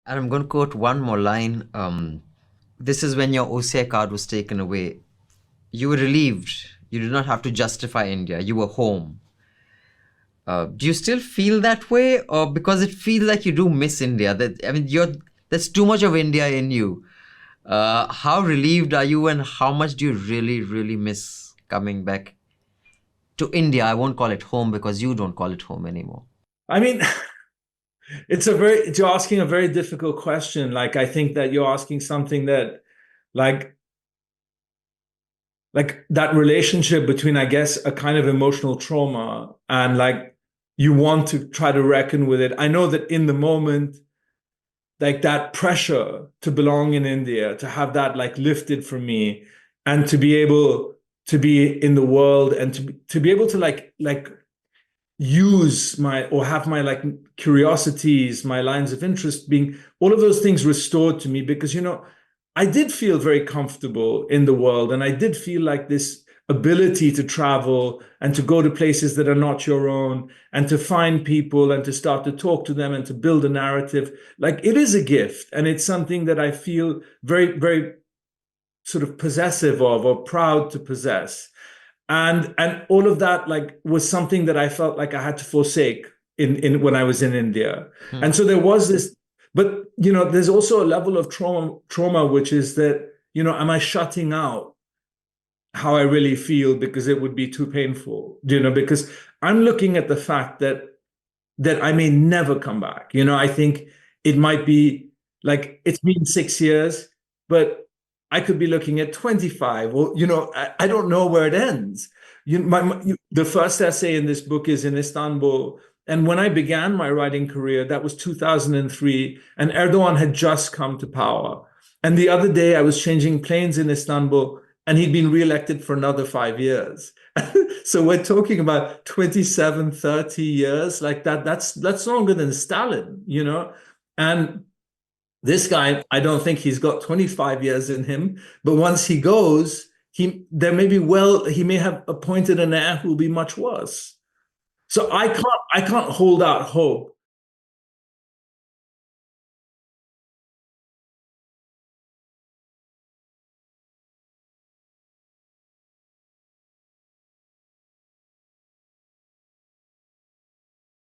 And I'm going to quote one more line. This is when your OCI card was taken away. You were relieved. You did not have to justify India. You were home. Do you still feel that way, or because it feels like you do miss India? That I mean, there's too much of India in you. How relieved are you, and how much do you really, really miss coming back to India? I won't call it home because you don't call it home anymore. I mean, you're asking a very difficult question. Like, I think that you're asking something that, like, that relationship between, I guess, a kind of emotional trauma and like you want to try to reckon with it. I know that in the moment, like that pressure to belong in India, to have that like lifted from me, and to be able to be in the world and to be able to like use my or have my like curiosities, my lines of interest being all of those things restored to me because I did feel very comfortable in the world and I did feel like this ability to travel and to go to places that are not your own and to find people and to start to talk to them and to build a narrative. Like it is a gift and it's something that I feel very, very sort of possessive of or proud to possess. And all of that like was something that I felt like I had to forsake in when I was in India. Hmm. And so there was this, but there's also a level of trauma, which is that, am I shutting out how I really feel because it would be too painful? Because I'm looking at the fact that I may never come back. I think it might be like it's been 6 years, but I could be looking at 25, or I don't know where it ends. The first essay in this book is in Istanbul, and when I began my writing career, that was 2003, and Erdogan had just come to power. And the other day, I was changing planes in Istanbul, and he'd been reelected for another 5 years. So we're talking about 27, 30 years like that. That's longer than Stalin. And this guy, I don't think he's got 25 years in him, but once he goes, he may have appointed an heir who will be much worse. So I can't hold out hope